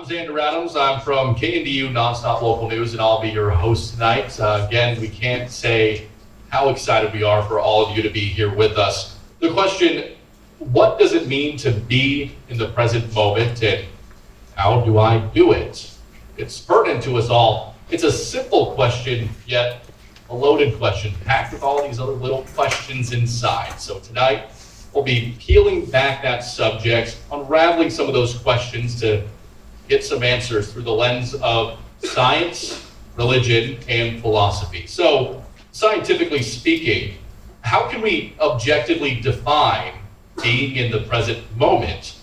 Zander Adams. I'm from KNDU Nonstop Local News, and I'll be your host tonight. Again, we can't say how excited we are for all of you to be here with us. The question, what does it mean to be in the present moment, and how do I do it? It's pertinent to us all. It's a simple question, yet a loaded question, packed with all these other little questions inside. So tonight, we'll be peeling back that subject, unraveling some of those questions to get some answers through the lens of science, religion, and philosophy. So, scientifically speaking, how can we objectively define being in the present moment?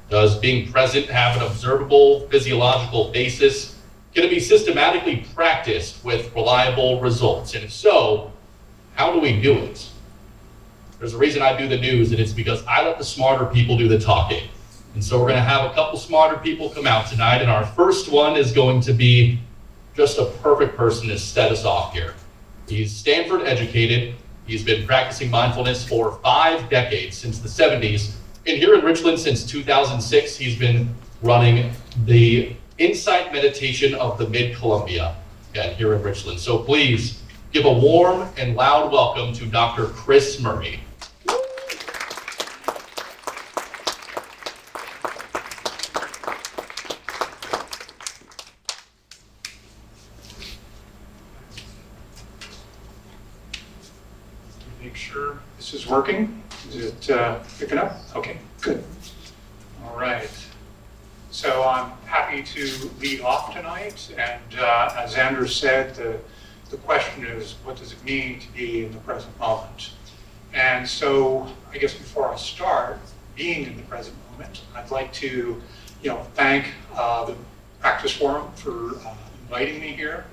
Does being present have an observable physiological basis? Can it be systematically practiced with reliable results? And if so, how do we do it? There's a reason I do the news, and it's because I let the smarter people do the talking. And so we're going to have a couple smarter people come out tonight, and our first one is going to be just a perfect person to set us off here. He's Stanford educated. He's been practicing mindfulness for 5 decades, since the 70s. And here in Richland since 2006, he's been running the Insight Meditation of the Mid-Columbia here in Richland. So please give a warm and loud welcome to Dr. Chris Murray. Make sure this is working. Is it picking up? Okay, good. All right. So I'm happy to lead off tonight, and as Zander said, the question is, what does it mean to be in the present moment? And so I guess before I start being in the present moment, I'd like to thank the Praxis Forum for inviting me here,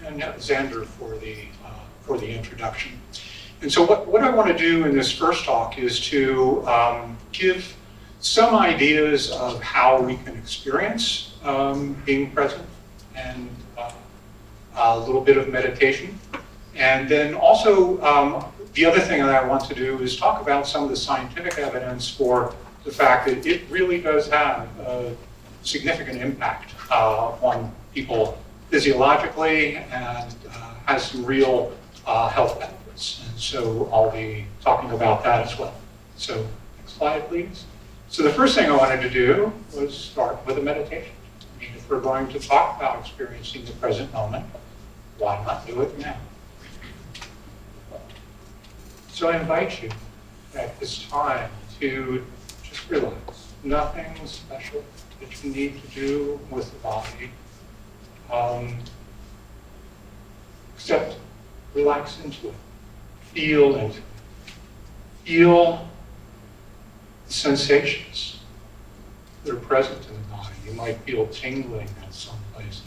and Zander for the introduction. And so what I want to do in this first talk is to give some ideas of how we can experience being present, and a little bit of meditation. And then also, the other thing that I want to do is talk about some of the scientific evidence for the fact that it really does have a significant impact on people physiologically, and has some real health benefits. And so I'll be talking about that as well. So next slide, please. So the first thing I wanted to do was start with a meditation. I mean, if we're going to talk about experiencing the present moment, why not do it now? So I invite you at this time to just relax. Nothing special that you need to do with the body, except relax into it. Feel into it. Feel the sensations that are present in the body. You might feel tingling at some places.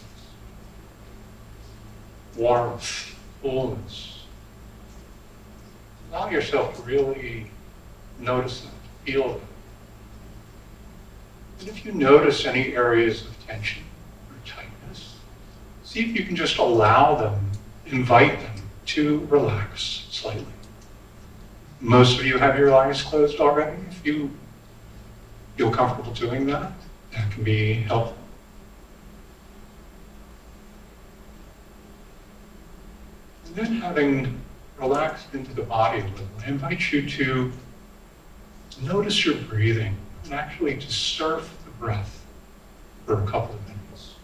Warmth, coolness. Allow yourself to really notice that, feel that. And if you notice any areas of tension or tightness, see if you can just allow them, invite them to relax slightly. Most of you have your eyes closed already. If you feel comfortable doing that, that can be helpful. And then, having relaxed into the body a little, I invite you to notice your breathing, and actually to surf the breath for a couple of minutes.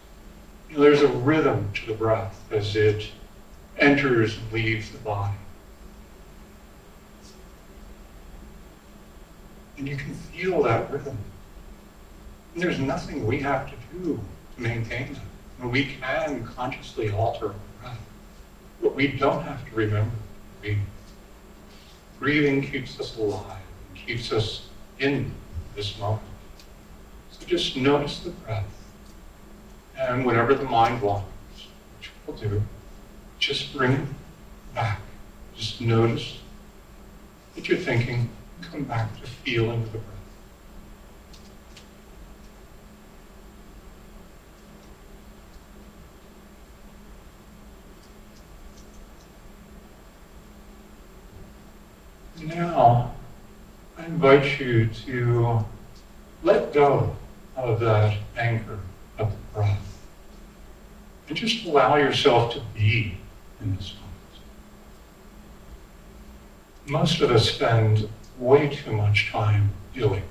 There's a rhythm to the breath as it enters and leaves the body. And you can feel that rhythm. And there's nothing we have to do to maintain that. And we can consciously alter our breath, but we don't have to remember. Breathing keeps us alive, and keeps us in this moment. So just notice the breath. And whenever the mind wanders, which we'll do, just bring it back. Just notice that you're thinking, come back to feeling the breath. Now, I invite you to let go of that anchor of And just allow yourself to be in this moment. Most of us spend way too much time doing.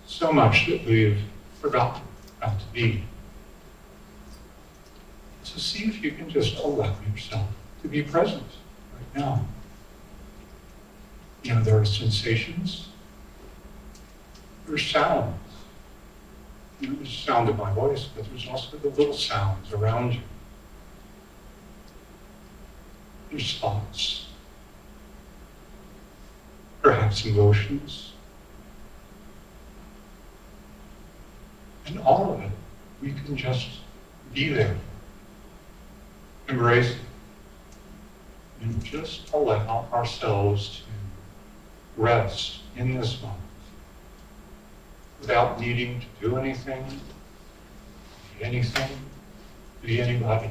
So much that we've forgotten how to be. So see if you can just allow yourself to be present right now. You know, there are sensations, there are sounds. You know, there's the sound of my voice, but there's also the little sounds around you. There's thoughts, perhaps emotions. And all of it, we can just be there, embrace it, and just allow ourselves to rest in this moment without needing to do anything, be anybody.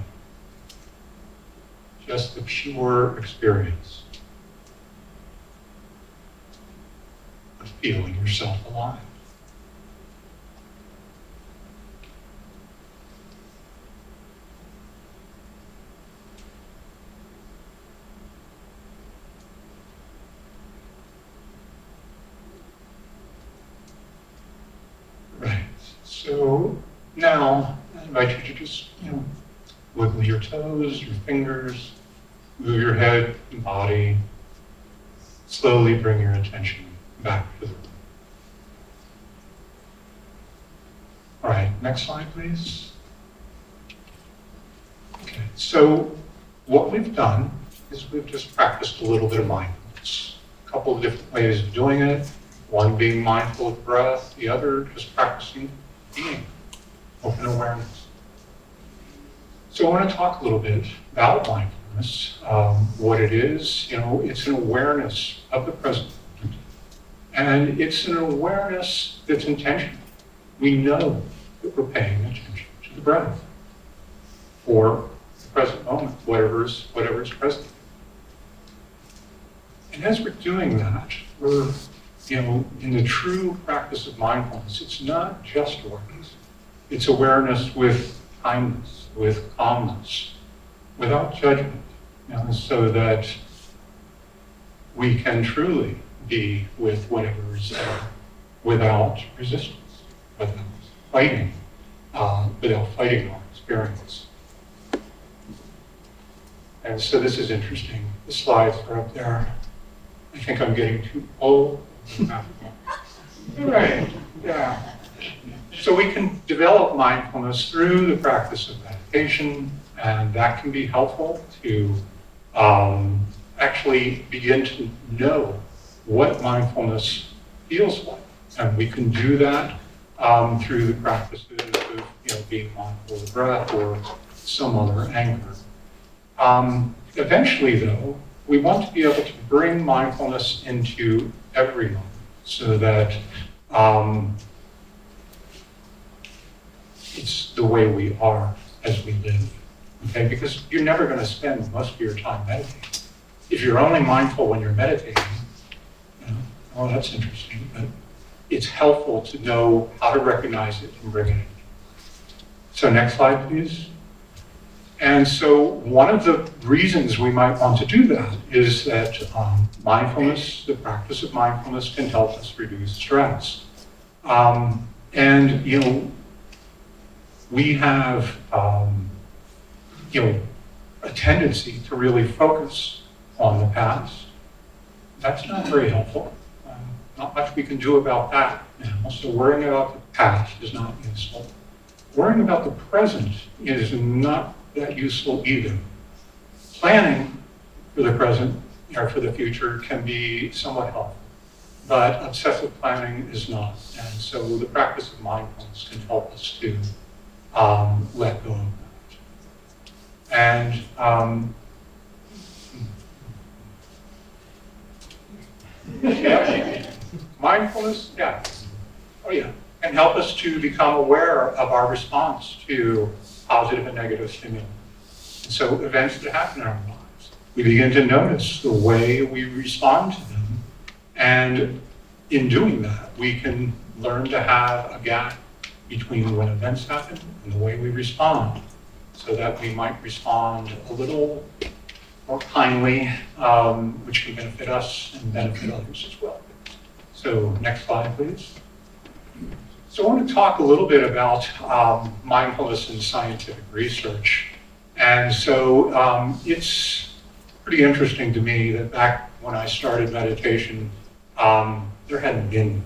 Just the pure experience of feeling yourself alive. Right. So now I invite you to just, wiggle your toes, your fingers, move your head and body. Slowly bring your attention back to the room. All right, next slide, please. Okay, so what we've done is we've just practiced a little bit of mindfulness. A couple of different ways of doing it. One being mindful of breath, the other just practicing being, open awareness. So I want to talk a little bit about mindfulness, what it is. It's an awareness of the present moment. And it's an awareness that's intentional. We know that we're paying attention to the breath or the present moment, whatever is present. And as we're doing that, we're in the true practice of mindfulness, it's not just awareness. It's awareness with kindness, with calmness, without judgment, so that we can truly be with whatever is there without resistance, without fighting our experience. And so this is interesting. The slides are up there. I think I'm getting too old. Right, yeah. So we can develop mindfulness through the practice of meditation, and that can be helpful to actually begin to know what mindfulness feels like. And we can do that through the practices of being mindful of the breath or some other anchor. Eventually, though, we want to be able to bring mindfulness into every moment so that it's the way we are as we live, okay? Because you're never going to spend most of your time meditating. If you're only mindful when you're meditating, oh, that's interesting, but it's helpful to know how to recognize it and bring it in. So next slide, please. And so one of the reasons we might want to do that is that mindfulness, the practice of mindfulness, can help us reduce stress. We have, a tendency to really focus on the past. That's not very helpful. Not much we can do about that now. So worrying about the past is not useful. Worrying about the present is not that useful either. Planning for the present or for the future can be somewhat helpful, but obsessive planning is not. And so the practice of mindfulness can help us to let go of that. And mindfulness, can help us to become aware of our response to positive and negative stimuli. And so events that happen in our lives, we begin to notice the way we respond to them. And in doing that, we can learn to have a gap between when events happen and the way we respond. so that we might respond a little more kindly, which can benefit us and benefit others as well. So next slide, please. So I want to talk a little bit about mindfulness in scientific research. And so it's pretty interesting to me that back when I started meditation, there hadn't been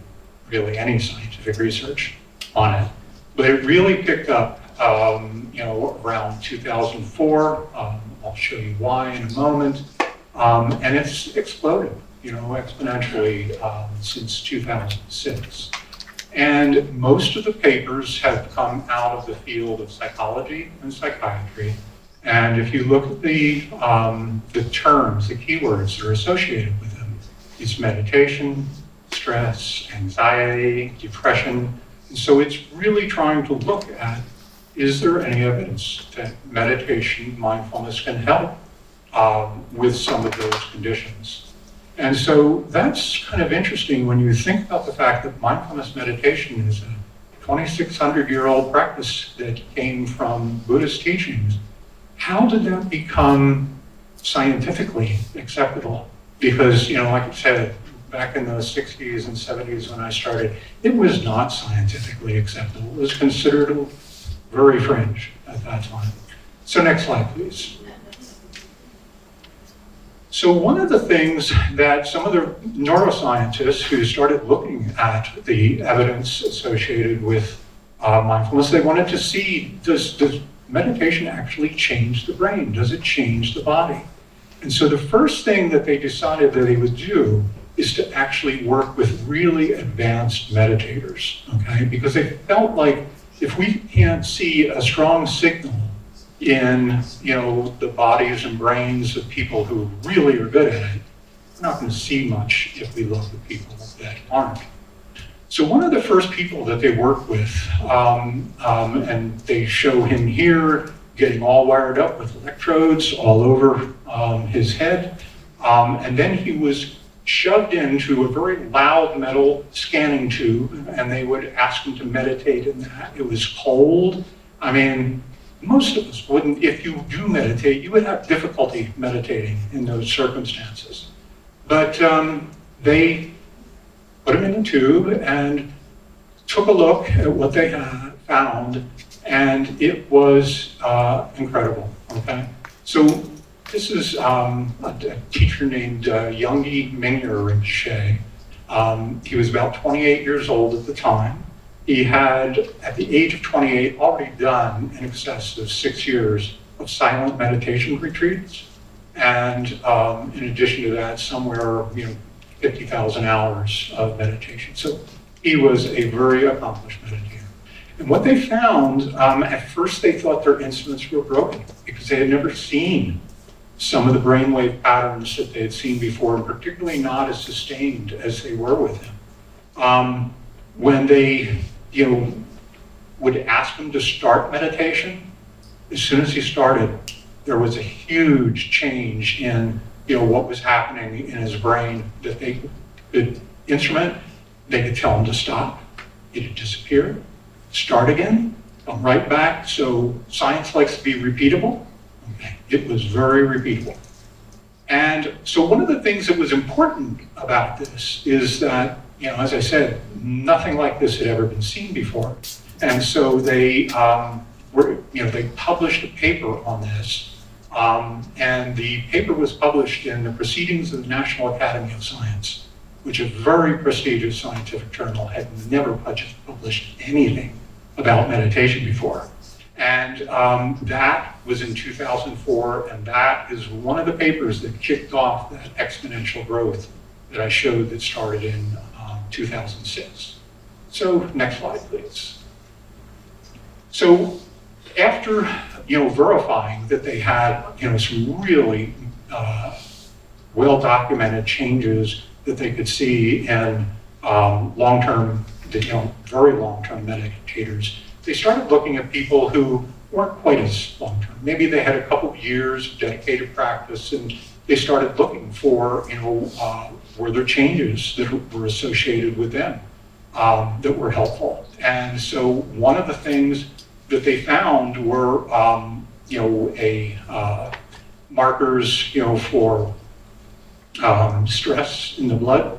really any scientific research on it. But it really picked up, around 2004. I'll show you why in a moment. And it's exploded, exponentially since 2006. And most of the papers have come out of the field of psychology and psychiatry. And if you look at the terms, the keywords that are associated with them, it's meditation, stress, anxiety, depression. And so it's really trying to look at, is there any evidence that meditation, mindfulness can help with some of those conditions? And so that's kind of interesting when you think about the fact that mindfulness meditation is a 2,600-year-old practice that came from Buddhist teachings. How did that become scientifically acceptable? Because, like I said, back in the 60s and 70s when I started, it was not scientifically acceptable. It was considered very fringe at that time. So next slide, please. So one of the things that some of the neuroscientists who started looking at the evidence associated with mindfulness, they wanted to see, does meditation actually change the brain? Does it change the body? And so the first thing that they decided that they would do is to actually work with really advanced meditators, okay? Because they felt like if we can't see a strong signal in, the bodies and brains of people who really are good at it, we're not going to see much if we look at people that aren't. So one of the first people that they work with, and they show him here getting all wired up with electrodes all over his head, and then he was shoved into a very loud metal scanning tube, and they would ask him to meditate in that. It was cold. I mean, most of us wouldn't, if you do meditate, you would have difficulty meditating in those circumstances. But they put him in a tube and took a look at what they had found, and it was incredible, okay? So this is a teacher named Youngie Mingyer Rinpoche. He was about 28 years old at the time. He had, at the age of 28, already done in excess of 6 years of silent meditation retreats. And in addition to that, somewhere, 50,000 hours of meditation. So he was a very accomplished meditator. And what they found, at first they thought their instruments were broken because they had never seen some of the brainwave patterns that they had seen before, and particularly not as sustained as they were with him. When they, would ask him to start meditation, as soon as he started, there was a huge change in, what was happening in his brain that they could instrument. They could tell him to stop. It'd disappear, start again, come right back. So science likes to be repeatable. It was very repeatable. And so one of the things that was important about this is that, as I said, nothing like this had ever been seen before. And so they they published a paper on this. And the paper was published in the Proceedings of the National Academy of Science, which is a very prestigious scientific journal, had never published anything about meditation before. And that was in 2004, and that is one of the papers that kicked off that exponential growth that I showed that started in 2006. So next slide, please. So after verifying that they had some really well-documented changes that they could see in long-term, very long-term meditators, they started looking at people who weren't quite as long-term. Maybe they had a couple of years of dedicated practice, and they started looking for, were there changes that were associated with them that were helpful. And so one of the things that they found were markers, for stress in the blood,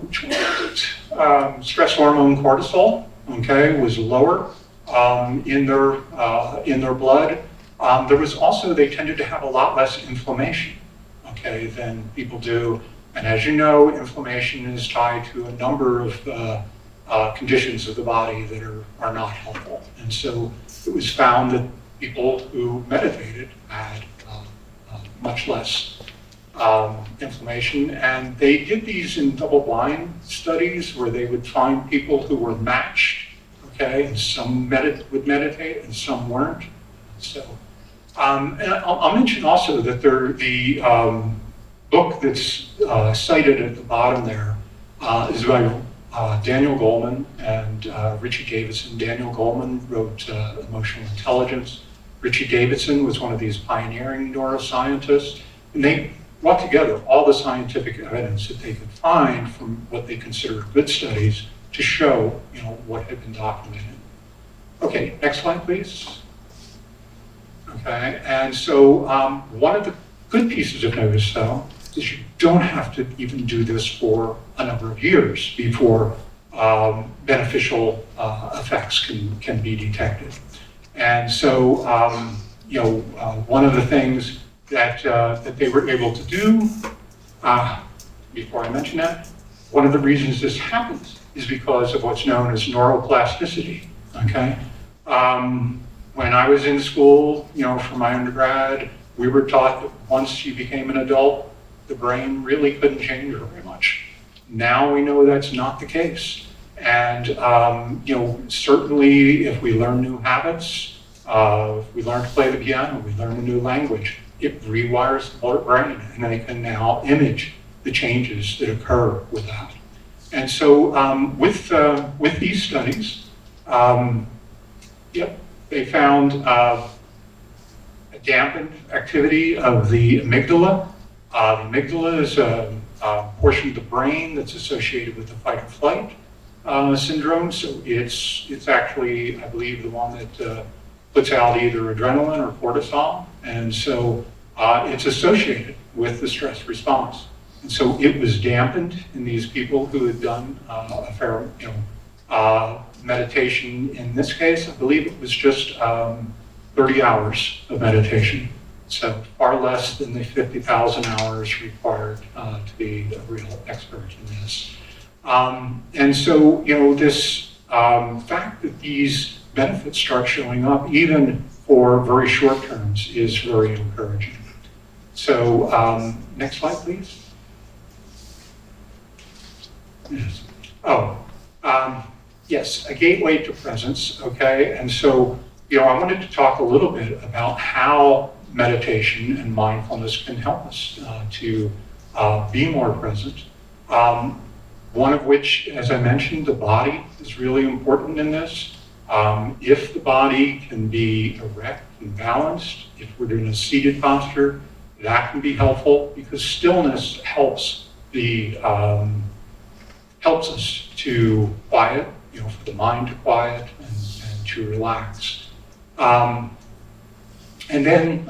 which one was it? Stress hormone cortisol, okay, was lower in their blood. There was also, they tended to have a lot less inflammation, okay, than people do. And as you know, inflammation is tied to a number of conditions of the body that are not helpful. And so it was found that people who meditated had much less inflammation. And they did these in double-blind studies where they would find people who were matched, okay, and some would meditate and some weren't. So, and I'll mention also that the book that's cited at the bottom there is by Daniel Goleman and Richie Davidson. Daniel Goleman wrote Emotional Intelligence. Richie Davidson was one of these pioneering neuroscientists, and they brought together all the scientific evidence that they could find from what they considered good studies to show, what had been documented. Okay, next slide, please. Okay, and so one of the good pieces of notice, though, is you don't have to even do this for a number of years before beneficial effects can be detected. And so, one of the things that they were able to do, before I mention that, one of the reasons this happens is because of what's known as neuroplasticity, okay? When I was in school, for my undergrad, we were taught that once you became an adult, the brain really couldn't change very much. Now we know that's not the case. And, certainly if we learn new habits, if we learn to play the piano, we learn a new language, it rewires the brain, and they can now image the changes that occur with that. And so with these studies, they found a dampened activity of the amygdala. The amygdala is a portion of the brain that's associated with the fight or flight syndrome. So it's actually, I believe, the one that puts out either adrenaline or cortisol. And so it's associated with the stress response. And so it was dampened in these people who had done a fair, meditation. In this case, I believe it was just 30 hours of meditation. So far less than the 50,000 hours required to be a real expert in this. And so, this fact that these benefits start showing up even for very short terms is very encouraging. So, next slide, please. Yes. Yes, a gateway to presence, okay? And so, I wanted to talk a little bit about how meditation and mindfulness can help us to be more present. One of which, as I mentioned, the body is really important in this. If the body can be erect and balanced, if we're in a seated posture, that can be helpful because stillness helps helps us to quiet, for the mind to quiet and to relax. And then,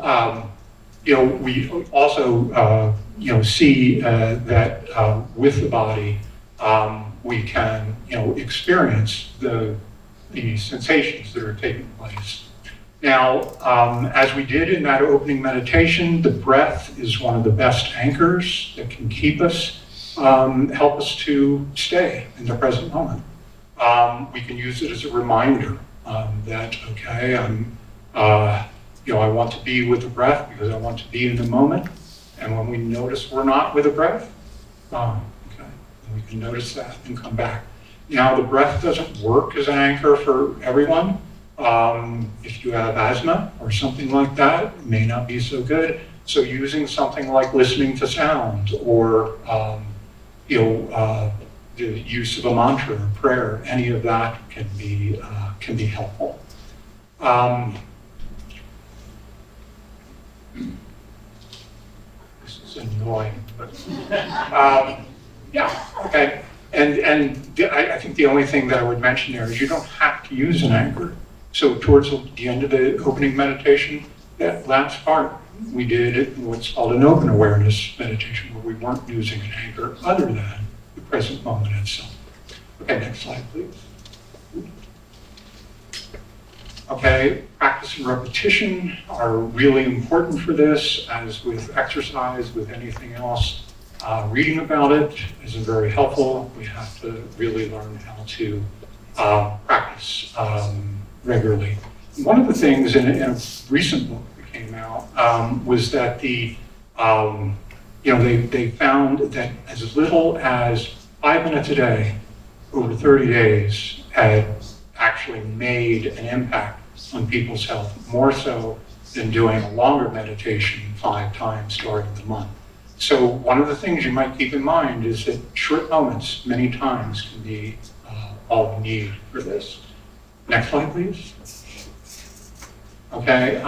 we also, see that with the body, we can, experience the sensations that are taking place. Now, as we did in that opening meditation, the breath is one of the best anchors that can keep us, help us to stay in the present moment. We can use it as a reminder that, okay, I want to be with the breath because I want to be in the moment. And when we notice we're not with the breath, we can notice that and come back. Now, the breath doesn't work as an anchor for everyone. If you have asthma or something like that, it may not be so good. So using something like listening to sound or, the use of a mantra or prayer, any of that can be helpful. This is annoying, but okay. And I think the only thing that I would mention there is you don't have to use an anchor. So towards the end of the opening meditation, that last part, we did what's called an open awareness meditation, where we weren't using an anchor other than the present moment itself. Okay, next slide, please. Okay, practice and repetition are really important for this, as with exercise, with anything else. Reading about it isn't very helpful. We have to really learn how to practice regularly. One of the things in a recent book that came out was that they found that as little as 5 minutes a day over 30 days had actually made an impact on people's health, more so than doing a longer meditation 5 times during the month. So one of the things you might keep in mind is that short moments, many times, can be all we need for this. Next slide, please. Okay,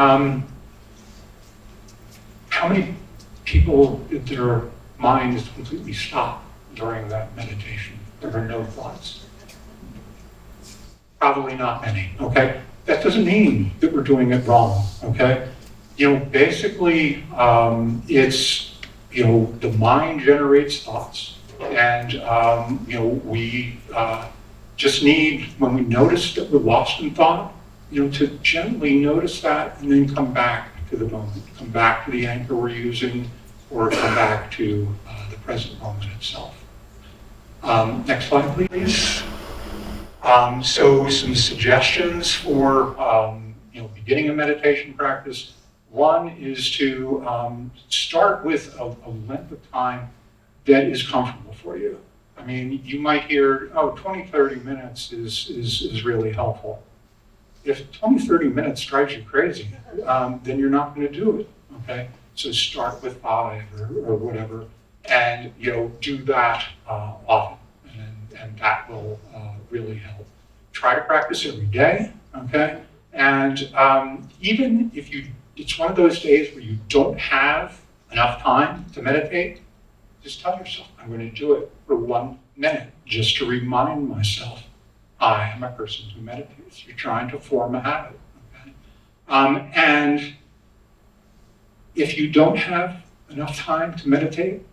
how many people did their minds completely stop during that meditation? There are no thoughts. Probably not many, okay? That doesn't mean that we're doing it wrong, okay? Basically, it's, the mind generates thoughts, and, we just need, when we notice that we're lost in thought, to gently notice that and then come back to the moment, come back to the anchor we're using, or come back to the present moment itself. Next slide, please. So some suggestions for beginning a meditation practice. One is to start with a length of time that is comfortable for you. I mean, you might hear, 20, 30 minutes is really helpful. If 20, 30 minutes drives you crazy, then you're not going to do it, okay? So start with 5 or whatever, and do that often, and that will really help. Try to practice every day, okay? And even if it's one of those days where you don't have enough time to meditate, just tell yourself, I'm going to do it for 1 minute, just to remind myself, I am a person who meditates. You're trying to form a habit, okay? And if you don't have enough time to meditate,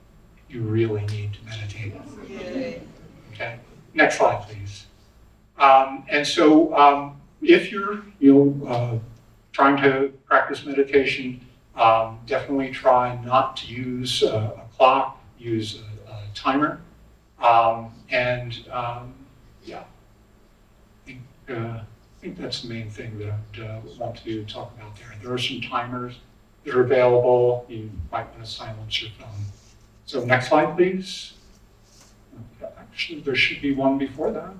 you really need to meditate. Okay, next slide, please. And so if you're trying to practice meditation, definitely try not to use a clock, use a timer. I think that's the main thing that I'd want to talk about there. There are some timers that are available. You might want to silence your phone. So next slide, please. Actually, there should be one before that.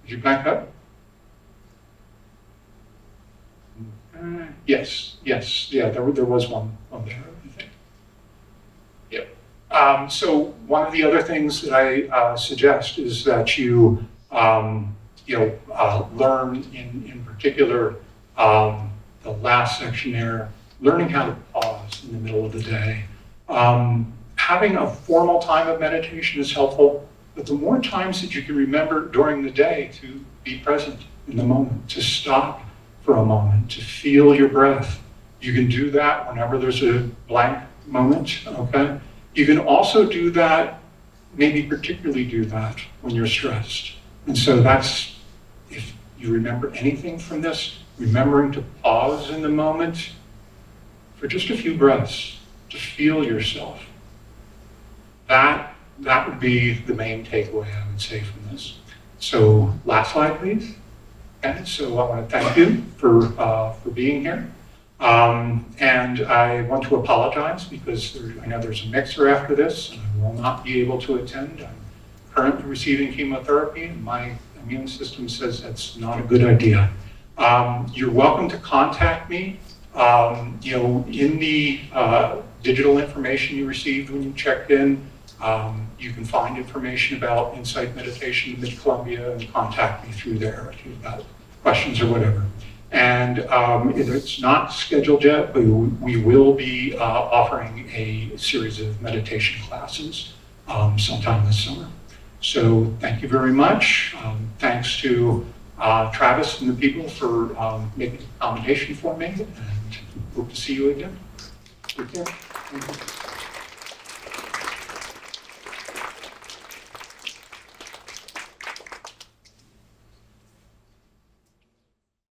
Did you back up? Yes, yeah, there was one there, I think. Yep. So one of the other things that I suggest is that you learn in particular the last section there, learning how to pause in the middle of the day. Having a formal time of meditation is helpful, but the more times that you can remember during the day to be present in the moment, to stop for a moment, to feel your breath. You can do that whenever there's a blank moment, okay? You can also do that, maybe particularly do that when you're stressed. And so that's, if you remember anything from this, remembering to pause in the moment for just a few breaths, to feel yourself. That would be the main takeaway, I would say, from this. So last slide, please. Okay, so I want to thank you for being here. And I want to apologize because I know there's a mixer after this, and I will not be able to attend. I'm currently receiving chemotherapy, and my immune system says that's not a good idea. You're welcome to contact me. In the digital information you received when you checked in, you can find information about Insight Meditation in Mid-Columbia and contact me through there if you've got questions or whatever. And it's not scheduled yet, but we will be offering a series of meditation classes sometime this summer. So thank you very much. Thanks to Travis and the people for making the accommodation for me, and hope to see you again. Take care. Thank you.